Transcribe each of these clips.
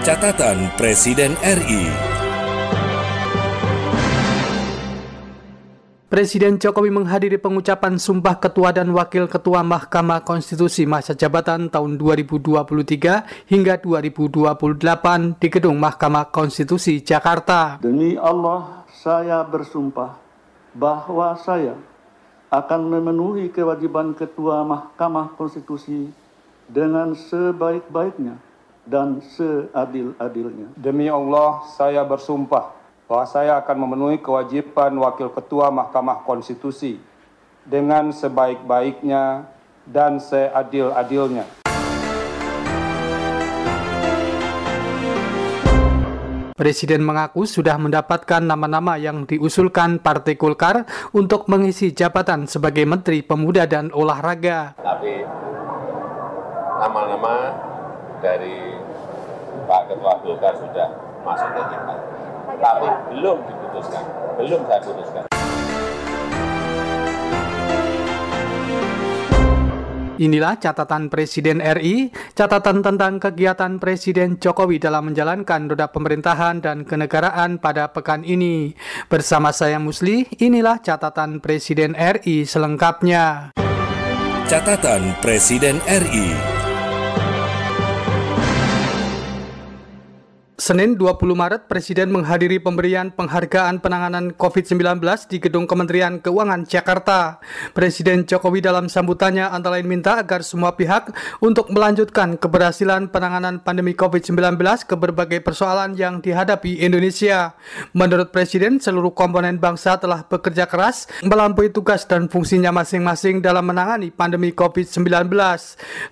Catatan Presiden RI. Presiden Jokowi menghadiri pengucapan Sumpah Ketua dan Wakil Ketua Mahkamah Konstitusi masa jabatan tahun 2023 hingga 2028 di Gedung Mahkamah Konstitusi, Jakarta. Demi Allah, saya bersumpah bahwa saya akan memenuhi kewajiban Ketua Mahkamah Konstitusi dengan sebaik-baiknya dan seadil-adilnya. Demi Allah, saya bersumpah bahwa saya akan memenuhi kewajiban Wakil Ketua Mahkamah Konstitusi dengan sebaik-baiknya dan seadil-adilnya. Presiden mengaku sudah mendapatkan nama-nama yang diusulkan Partai Golkar untuk mengisi jabatan sebagai Menteri Pemuda dan Olahraga. Tapi nama-nama dari Pak Ketua Golkar sudah masuk ke kita. Tapi belum diputuskan, belum saya putuskan. Inilah catatan Presiden RI, catatan tentang kegiatan Presiden Jokowi dalam menjalankan roda pemerintahan dan kenegaraan pada pekan ini. Bersama saya Musli, inilah catatan Presiden RI selengkapnya. Catatan Presiden RI. Senin 20 Maret, Presiden menghadiri pemberian penghargaan penanganan COVID-19 di Gedung Kementerian Keuangan, Jakarta. Presiden Jokowi dalam sambutannya antara lain minta agar semua pihak untuk melanjutkan keberhasilan penanganan pandemi COVID-19 ke berbagai persoalan yang dihadapi Indonesia. Menurut Presiden, seluruh komponen bangsa telah bekerja keras melampaui tugas dan fungsinya masing-masing dalam menangani pandemi COVID-19.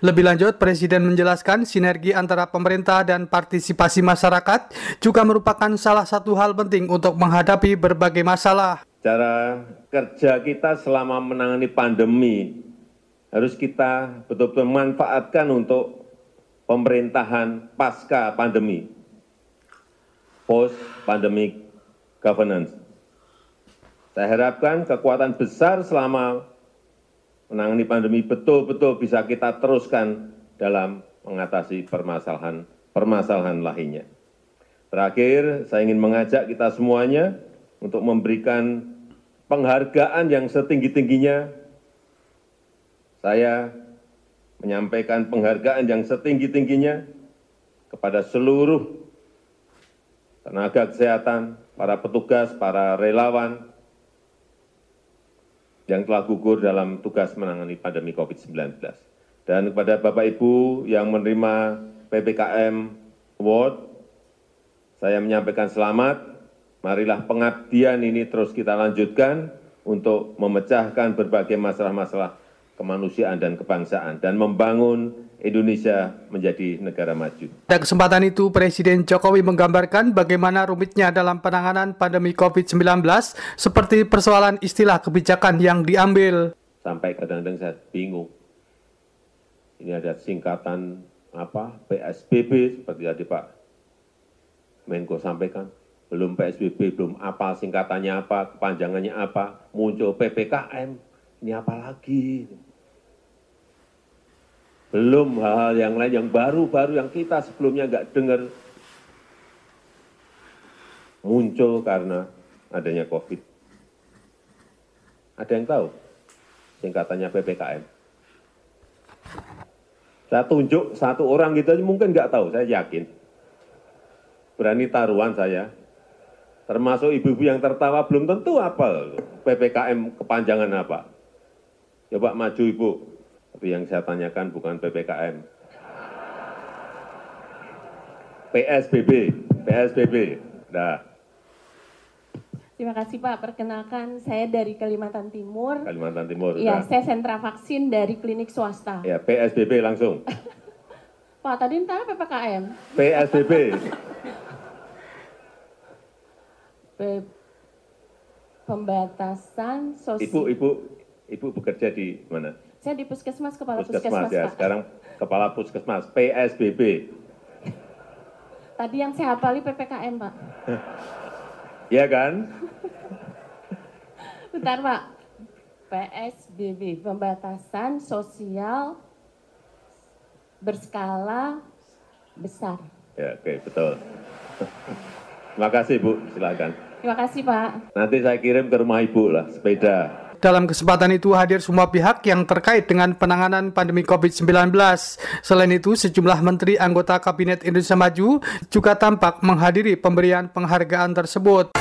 Lebih lanjut, Presiden menjelaskan sinergi antara pemerintah dan partisipasi masyarakat juga merupakan salah satu hal penting untuk menghadapi berbagai masalah. Cara kerja kita selama menangani pandemi harus kita betul-betul manfaatkan untuk pemerintahan pasca pandemi, post pandemic governance. Saya harapkan kekuatan besar selama menangani pandemi betul-betul bisa kita teruskan dalam mengatasi permasalahan lainnya. Terakhir, saya ingin mengajak kita semuanya untuk memberikan penghargaan yang setinggi-tingginya. Saya menyampaikan penghargaan yang setinggi-tingginya kepada seluruh tenaga kesehatan, para petugas, para relawan yang telah gugur dalam tugas menangani pandemi COVID-19. Dan kepada Bapak Ibu yang menerima PPKM Award, saya menyampaikan selamat, marilah pengabdian ini terus kita lanjutkan untuk memecahkan berbagai masalah-masalah kemanusiaan dan kebangsaan dan membangun Indonesia menjadi negara maju. Pada kesempatan itu, Presiden Jokowi menggambarkan bagaimana rumitnya dalam penanganan pandemi COVID-19 seperti persoalan istilah kebijakan yang diambil. Sampai kadang-kadang saya bingung. Ini ada singkatan apa? PSBB seperti tadi Pak Menko sampaikan, belum PSBB, belum apa singkatannya apa, kepanjangannya apa, muncul PPKM, ini apa lagi? Belum hal-hal yang lain yang baru-baru yang kita sebelumnya nggak dengar, muncul karena adanya COVID. Ada yang tahu singkatannya PPKM? Saya tunjuk satu orang gitu aja mungkin nggak tahu, saya yakin. Berani taruhan saya, termasuk ibu-ibu yang tertawa belum tentu apa PPKM kepanjangan apa. Coba maju Ibu, tapi yang saya tanyakan bukan PPKM. PSBB. Nah. Terima kasih Pak, perkenalkan saya dari Kalimantan Timur. Kalimantan Timur. Iya, saya sentra vaksin dari klinik swasta. Ya, PSBB langsung. Pak, tadi entah PPKM. PSBB. Pembatasan sosial. Ibu bekerja di mana? Saya di Puskesmas, Kepala Puskesmas, ya. Pak. Sekarang Kepala Puskesmas, PSBB. Tadi yang saya hafali PPKM, Pak. Iya kan? Bentar, Pak. PSBB, pembatasan sosial berskala besar. Ya, oke, betul. Terima kasih, Bu. Silakan. Terima kasih, Pak. Nanti saya kirim ke rumah Ibu lah, sepeda. Dalam kesempatan itu hadir semua pihak yang terkait dengan penanganan pandemi COVID-19. Selain itu, sejumlah menteri anggota Kabinet Indonesia Maju juga tampak menghadiri pemberian penghargaan tersebut.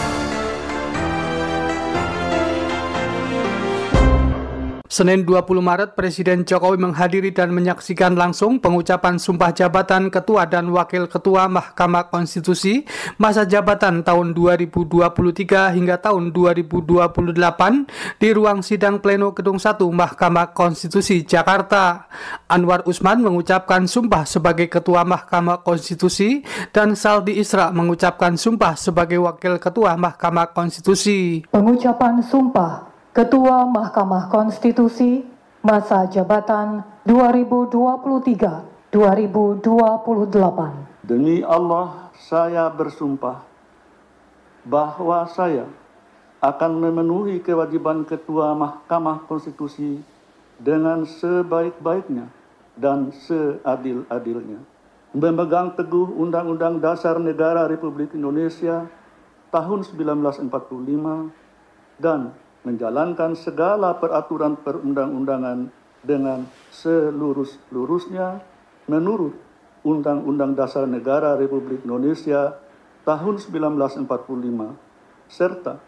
Senin 20 Maret, Presiden Jokowi menghadiri dan menyaksikan langsung pengucapan sumpah jabatan Ketua dan Wakil Ketua Mahkamah Konstitusi masa jabatan tahun 2023 hingga tahun 2028 di ruang sidang pleno Gedung 1 Mahkamah Konstitusi Jakarta. Anwar Usman mengucapkan sumpah sebagai Ketua Mahkamah Konstitusi dan Saldi Isra mengucapkan sumpah sebagai Wakil Ketua Mahkamah Konstitusi. Pengucapan sumpah Ketua Mahkamah Konstitusi masa jabatan 2023-2028. Demi Allah, saya bersumpah bahwa saya akan memenuhi kewajiban Ketua Mahkamah Konstitusi dengan sebaik-baiknya dan seadil-adilnya. Memegang teguh Undang-Undang Dasar Negara Republik Indonesia tahun 1945 dan menjalankan segala peraturan perundang-undangan dengan selurus-lurusnya menurut Undang-Undang Dasar Negara Republik Indonesia tahun 1945 serta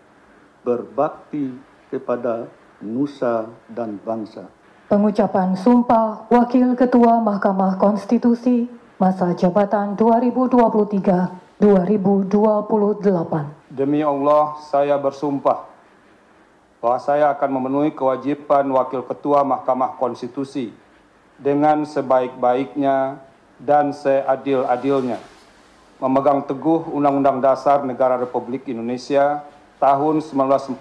berbakti kepada nusa dan bangsa. Pengucapan sumpah Wakil Ketua Mahkamah Konstitusi masa jabatan 2023-2028. Demi Allah, saya bersumpah bahwa saya akan memenuhi kewajiban Wakil Ketua Mahkamah Konstitusi dengan sebaik-baiknya dan seadil-adilnya, memegang teguh Undang-Undang Dasar Negara Republik Indonesia tahun 1945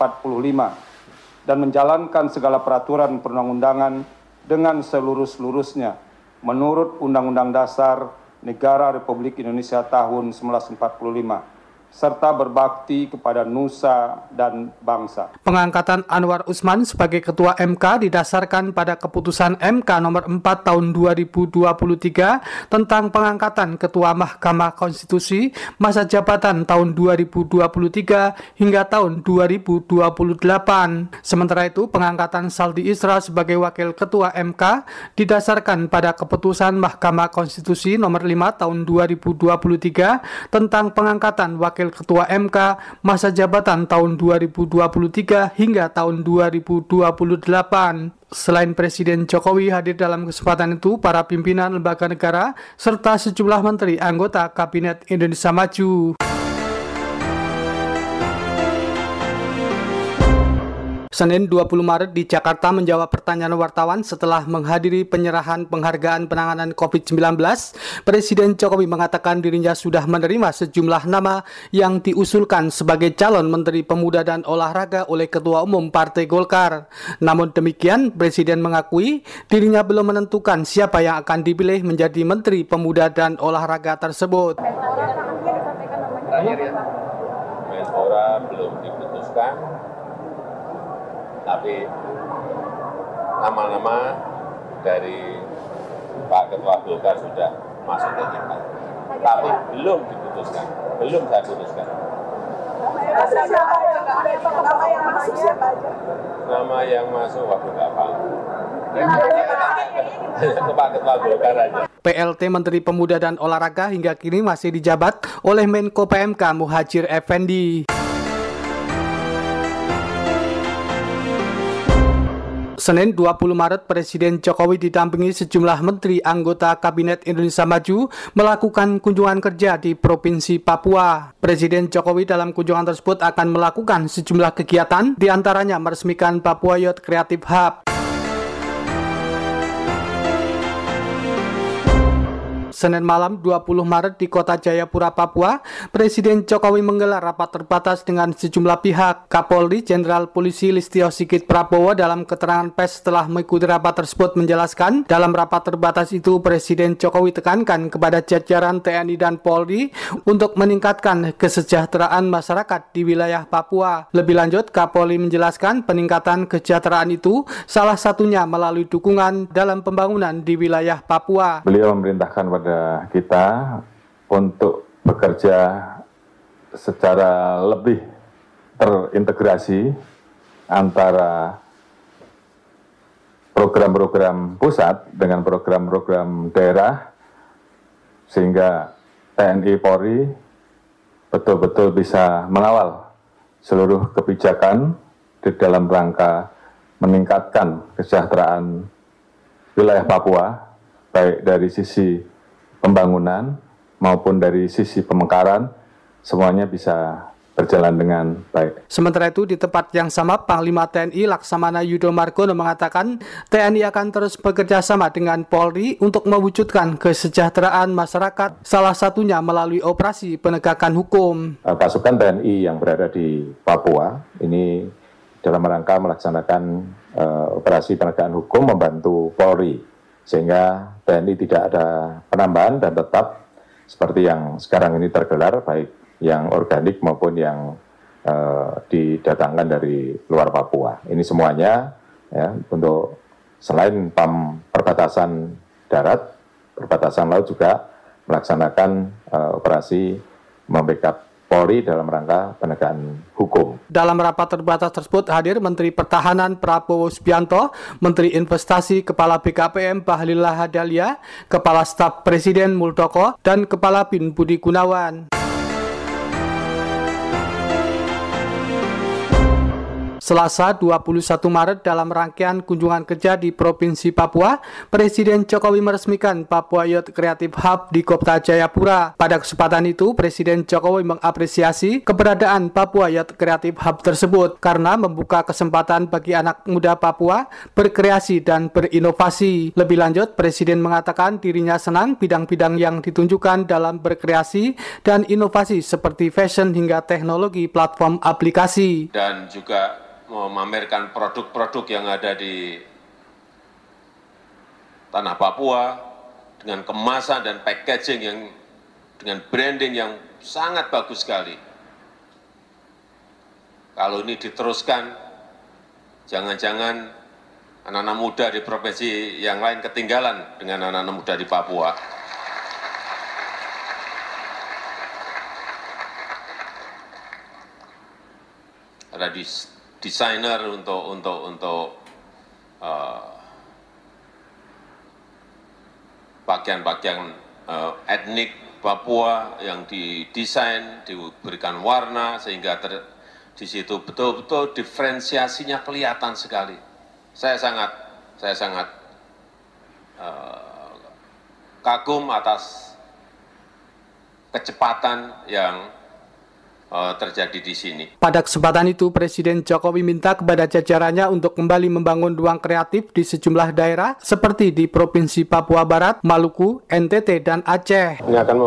dan menjalankan segala peraturan perundang-undangan dengan selurus-lurusnya menurut Undang-Undang Dasar Negara Republik Indonesia tahun 1945. Serta berbakti kepada nusa dan bangsa. Pengangkatan Anwar Usman sebagai Ketua MK didasarkan pada keputusan MK nomor 4 tahun 2023 tentang pengangkatan Ketua Mahkamah Konstitusi masa jabatan tahun 2023 hingga tahun 2028. Sementara itu, pengangkatan Saldi Isra sebagai Wakil Ketua MK didasarkan pada keputusan Mahkamah Konstitusi nomor 5 tahun 2023 tentang pengangkatan Wakil Ketua MK masa jabatan tahun 2023 hingga tahun 2028. Selain Presiden Jokowi, hadir dalam kesempatan itu para pimpinan lembaga negara serta sejumlah menteri anggota Kabinet Indonesia Maju. Senin 20 Maret di Jakarta menjawab pertanyaan wartawan setelah menghadiri penyerahan penghargaan penanganan COVID-19, Presiden Jokowi mengatakan dirinya sudah menerima sejumlah nama yang diusulkan sebagai calon Menteri Pemuda dan Olahraga oleh Ketua Umum Partai Golkar. Namun demikian, Presiden mengakui dirinya belum menentukan siapa yang akan dipilih menjadi Menteri Pemuda dan Olahraga tersebut. Menpora belum diputuskan, tapi nama-nama dari Pak Ketua Golkar sudah masuk ke kita. Tapi belum diputuskan, belum saya putuskan. Nama yang masuk waktu kapan? Ke Pak Ketua Golkar aja. PLT Menteri Pemuda dan Olahraga hingga kini masih dijabat oleh Menko PMK Muhadjir Effendi. Senin 20 Maret, Presiden Jokowi didampingi sejumlah menteri anggota Kabinet Indonesia Maju melakukan kunjungan kerja di Provinsi Papua. Presiden Jokowi dalam kunjungan tersebut akan melakukan sejumlah kegiatan, diantaranya meresmikan Papua Youth Creative Hub. Senin malam 20 Maret di Kota Jayapura, Papua, Presiden Jokowi menggelar rapat terbatas dengan sejumlah pihak. Kapolri Jenderal Polisi Listio Sigit Prabowo dalam keterangan pers setelah mengikuti rapat tersebut menjelaskan, dalam rapat terbatas itu Presiden Jokowi tekankan kepada jajaran TNI dan Polri untuk meningkatkan kesejahteraan masyarakat di wilayah Papua. Lebih lanjut, Kapolri menjelaskan peningkatan kesejahteraan itu salah satunya melalui dukungan dalam pembangunan di wilayah Papua. Beliau memerintahkan pada kita untuk bekerja secara lebih terintegrasi antara program-program pusat dengan program-program daerah, sehingga TNI Polri betul-betul bisa mengawal seluruh kebijakan di dalam rangka meningkatkan kesejahteraan wilayah Papua, baik dari sisi pembangunan maupun dari sisi pemekaran, semuanya bisa berjalan dengan baik. Sementara itu, di tempat yang sama, Panglima TNI Laksamana Yudo Margono mengatakan TNI akan terus bekerja sama dengan Polri untuk mewujudkan kesejahteraan masyarakat, salah satunya melalui operasi penegakan hukum. Pasukan TNI yang berada di Papua ini dalam rangka melaksanakan operasi penegakan hukum membantu Polri, sehingga TNI tidak ada penambahan dan tetap seperti yang sekarang ini tergelar, baik yang organik maupun yang didatangkan dari luar Papua. Ini semuanya ya, untuk selain perbatasan darat, perbatasan laut juga melaksanakan operasi membackup Polri dalam rangka penegakan hukum. Dalam rapat terbatas tersebut hadir Menteri Pertahanan Prabowo Subianto, Menteri Investasi Kepala BKPM Bahlil Lahadalia, Kepala Staf Presiden Muldoko, dan Kepala BIN Budi Gunawan. Selasa 21 Maret dalam rangkaian kunjungan kerja di Provinsi Papua, Presiden Jokowi meresmikan Papua Youth Creative Hub di Kota Jayapura. Pada kesempatan itu, Presiden Jokowi mengapresiasi keberadaan Papua Youth Creative Hub tersebut karena membuka kesempatan bagi anak muda Papua berkreasi dan berinovasi. Lebih lanjut, Presiden mengatakan dirinya senang bidang-bidang yang ditunjukkan dalam berkreasi dan inovasi seperti fashion hingga teknologi platform aplikasi. Dan juga memamerkan produk-produk yang ada di tanah Papua dengan kemasan dan packaging yang dengan branding yang sangat bagus sekali. Kalau ini diteruskan, jangan-jangan anak-anak muda di provinsi yang lain ketinggalan dengan anak-anak muda di Papua. Ada desainer untuk pakaian-pakaian etnik Papua yang didesain, diberikan warna sehingga di situ betul-betul diferensiasinya kelihatan sekali. Saya sangat kagum atas kecepatan yang terjadi di sini. Pada kesempatan itu, Presiden Jokowi minta kepada jajarannya untuk kembali membangun ruang kreatif di sejumlah daerah seperti di Provinsi Papua Barat, Maluku, NTT, dan Aceh. Ini akan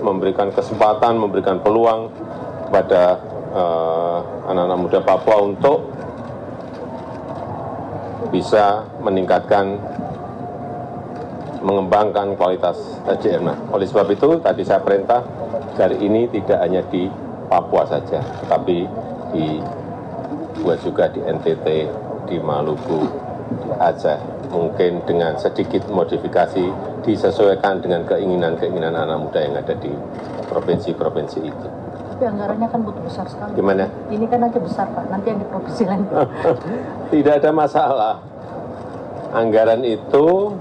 memberikan kesempatan, memberikan peluang kepada anak-anak muda Papua untuk bisa meningkatkan, mengembangkan kualitas SDM. Nah, oleh sebab itu tadi saya perintah hari ini tidak hanya di Papua saja, tetapi dibuat juga di NTT, di Maluku, di Aceh. Mungkin dengan sedikit modifikasi disesuaikan dengan keinginan-keinginan anak muda yang ada di provinsi-provinsi itu. Tapi anggarannya kan butuh besar sekali. Gimana? Ini kan aja besar, Pak. Nanti yang di provinsi lain. Tidak ada masalah. Anggaran itu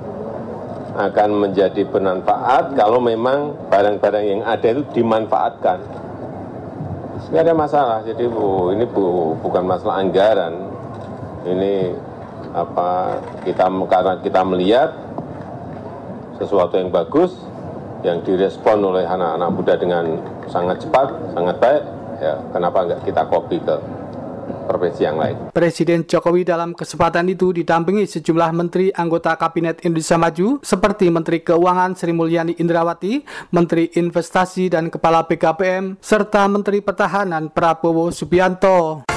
akan menjadi bermanfaat kalau memang barang-barang yang ada itu dimanfaatkan. Tidak ada masalah. Jadi ini bukan masalah anggaran. Ini karena kita melihat sesuatu yang bagus yang direspon oleh anak-anak muda dengan sangat cepat, sangat baik. Ya, kenapa enggak kita copy ke provinsi yang lain. Presiden Jokowi dalam kesempatan itu didampingi sejumlah menteri anggota Kabinet Indonesia Maju seperti Menteri Keuangan Sri Mulyani Indrawati, Menteri Investasi dan Kepala BKPM, serta Menteri Pertahanan Prabowo Subianto.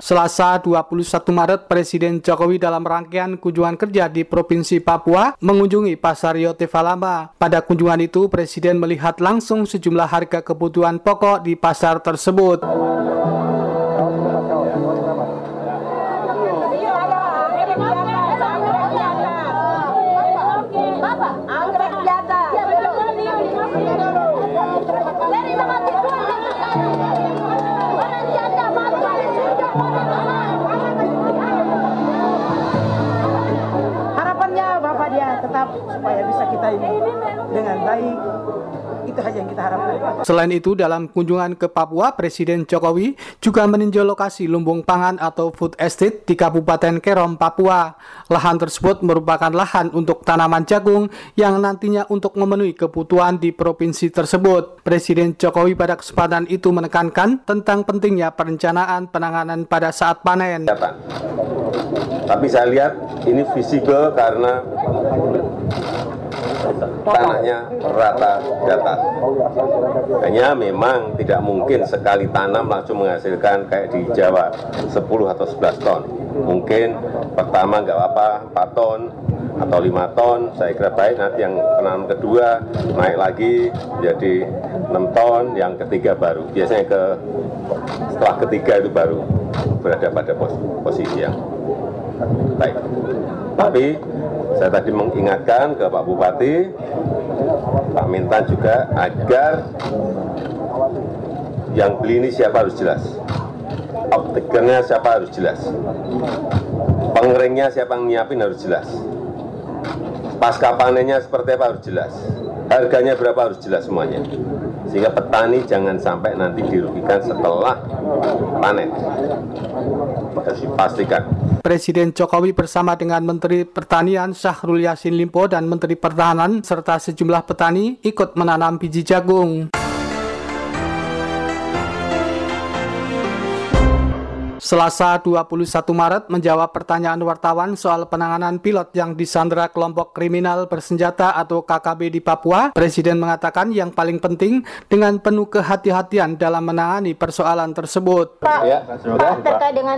Selasa 21 Maret, Presiden Jokowi dalam rangkaian kunjungan kerja di Provinsi Papua mengunjungi Pasar Yotefa Lama. Pada kunjungan itu, Presiden melihat langsung sejumlah harga kebutuhan pokok di pasar tersebut. tetap supaya bisa kita ini dengan baik. Itu saja yang kita harapkan. Selain itu, dalam kunjungan ke Papua, Presiden Jokowi juga meninjau lokasi lumbung pangan atau food estate di Kabupaten Kerom, Papua. Lahan tersebut merupakan lahan untuk tanaman jagung yang nantinya untuk memenuhi kebutuhan di provinsi tersebut. Presiden Jokowi pada kesempatan itu menekankan tentang pentingnya perencanaan penanganan pada saat panen. Tapi saya lihat ini visible karena tanahnya rata datar. Hanya memang tidak mungkin sekali tanam langsung menghasilkan kayak di Jawa 10 atau 11 ton. Mungkin pertama nggak apa-apa 4 ton atau 5 ton, saya kira baik. Nanti yang penanam kedua naik lagi jadi 6 ton, yang ketiga baru. Biasanya setelah ketiga itu baru berada pada posisi yang baik. Tapi saya tadi mengingatkan ke Pak Bupati, Pak Mentan juga, agar yang beli ini siapa harus jelas, optikernya siapa harus jelas, pengeringnya siapa yang nyiapin harus jelas, pasca panennya seperti apa harus jelas, harganya berapa harus jelas semuanya, sehingga petani jangan sampai nanti dirugikan setelah panen. Harus dipastikan. Presiden Jokowi bersama dengan Menteri Pertanian Syahrul Yassin Limpo dan Menteri Pertahanan serta sejumlah petani ikut menanam biji jagung. Selasa 21 Maret menjawab pertanyaan wartawan soal penanganan pilot yang disandra kelompok kriminal bersenjata atau KKB di Papua, Presiden mengatakan yang paling penting dengan penuh kehati-hatian dalam menangani persoalan tersebut. Pak, Pak, terkait dengan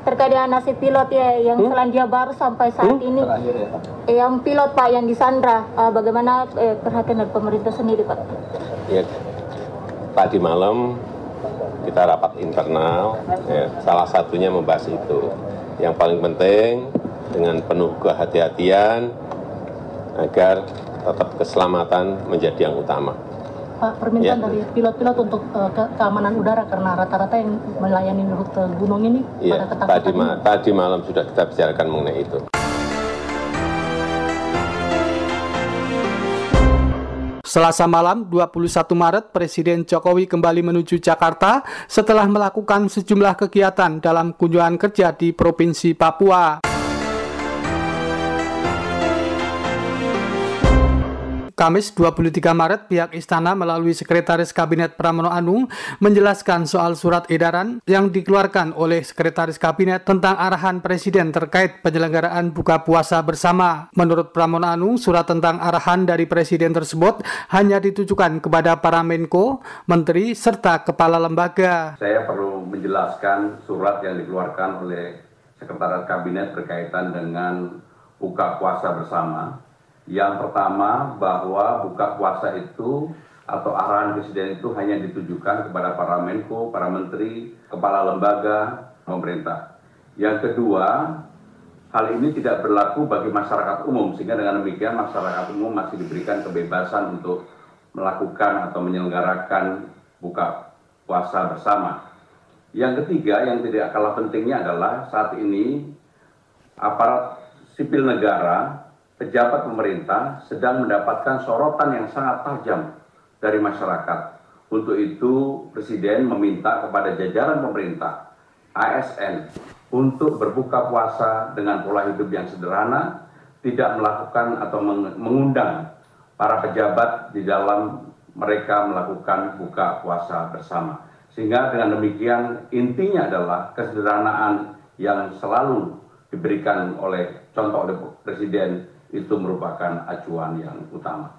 terkait dengan nasib pilot ya yang Selandia Baru sampai saat ini, yang pilot Pak yang disandra, bagaimana perhatian dari pemerintah sendiri Pak? Ya, tadi malam kita rapat internal, ya, salah satunya membahas itu. Yang paling penting dengan penuh kehati-hatian agar tetap keselamatan menjadi yang utama. Pak, permintaan dari pilot-pilot untuk keamanan udara karena rata-rata yang melayani rute gunung ini pada ketakutan. Tadi malam sudah kita bicarakan mengenai itu. Selasa malam 21 Maret, Presiden Jokowi kembali menuju Jakarta setelah melakukan sejumlah kegiatan dalam kunjungan kerja di Provinsi Papua. Kamis 23 Maret, pihak Istana melalui Sekretaris Kabinet Pramono Anung menjelaskan soal surat edaran yang dikeluarkan oleh Sekretaris Kabinet tentang arahan Presiden terkait penyelenggaraan buka puasa bersama. Menurut Pramono Anung, surat tentang arahan dari Presiden tersebut hanya ditujukan kepada para Menko, Menteri, serta Kepala Lembaga. Saya perlu menjelaskan surat yang dikeluarkan oleh Sekretaris Kabinet berkaitan dengan buka puasa bersama. Yang pertama, bahwa buka puasa itu atau arahan Presiden itu hanya ditujukan kepada para Menko, para Menteri, Kepala Lembaga, pemerintah. Yang kedua, hal ini tidak berlaku bagi masyarakat umum, sehingga dengan demikian masyarakat umum masih diberikan kebebasan untuk melakukan atau menyelenggarakan buka puasa bersama. Yang ketiga, yang tidak kalah pentingnya adalah saat ini aparat sipil negara, pejabat pemerintah sedang mendapatkan sorotan yang sangat tajam dari masyarakat. Untuk itu, Presiden meminta kepada jajaran pemerintah, ASN, untuk berbuka puasa dengan pola hidup yang sederhana, tidak melakukan atau mengundang para pejabat di dalam mereka melakukan buka puasa bersama. Sehingga dengan demikian intinya adalah kesederhanaan yang selalu diberikan oleh contoh oleh Presiden itu merupakan acuan yang utama.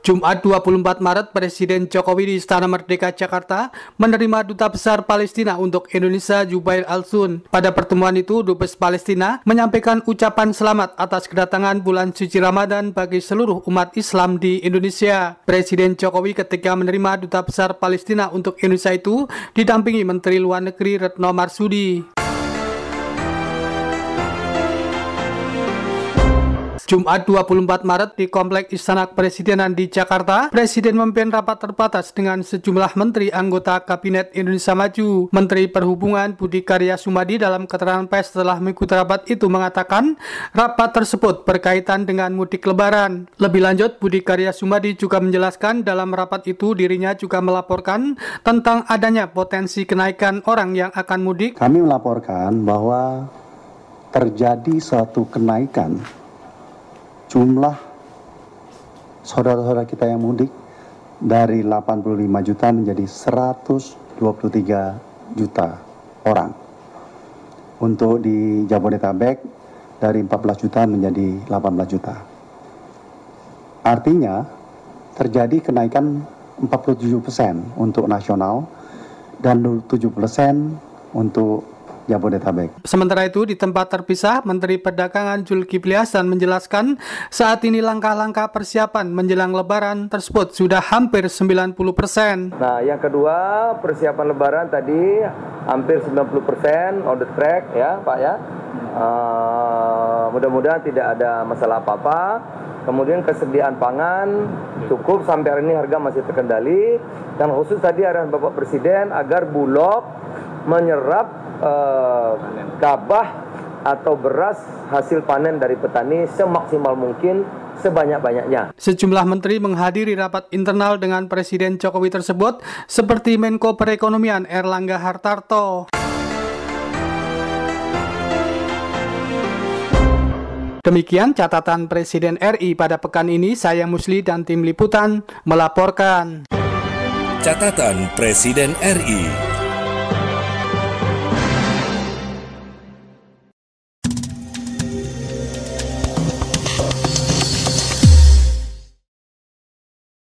Jumat 24 Maret, Presiden Jokowi di Istana Merdeka Jakarta menerima Duta Besar Palestina untuk Indonesia Jubair Al-Sun. Pada pertemuan itu, Dubes Palestina menyampaikan ucapan selamat atas kedatangan bulan suci Ramadan bagi seluruh umat Islam di Indonesia. Presiden Jokowi ketika menerima Duta Besar Palestina untuk Indonesia itu didampingi Menteri Luar Negeri Retno Marsudi. Jumat 24 Maret di Komplek Istana Kepresidenan di Jakarta, Presiden memimpin rapat terbatas dengan sejumlah menteri anggota Kabinet Indonesia Maju. Menteri Perhubungan Budi Karya Sumadi dalam keterangan pers setelah mengikuti rapat itu mengatakan rapat tersebut berkaitan dengan mudik lebaran. Lebih lanjut, Budi Karya Sumadi juga menjelaskan dalam rapat itu dirinya juga melaporkan tentang adanya potensi kenaikan orang yang akan mudik. Kami melaporkan bahwa terjadi suatu kenaikan jumlah saudara-saudara kita yang mudik dari 85 juta menjadi 123 juta orang. Untuk di Jabodetabek dari 14 juta menjadi 18 juta. Artinya terjadi kenaikan 47% untuk nasional dan 7% untuk Jabodetabek. Sementara itu, di tempat terpisah, Menteri Perdagangan Zulkifli Hasan menjelaskan saat ini langkah-langkah persiapan menjelang Lebaran tersebut sudah hampir 90%. Nah, yang kedua, persiapan Lebaran tadi hampir 90% on the track ya Pak ya. Mudah-mudahan tidak ada masalah apa-apa. Kemudian kesediaan pangan cukup sampai hari ini, harga masih terkendali. Dan khusus tadi arahan Bapak Presiden agar Bulog menyerap gabah atau beras hasil panen dari petani semaksimal mungkin, sebanyak-banyaknya. Sejumlah menteri menghadiri rapat internal dengan Presiden Jokowi tersebut seperti Menko Perekonomian Erlangga Hartarto. Demikian catatan Presiden RI pada pekan ini. Saya Musli dan tim liputan melaporkan. Catatan Presiden RI.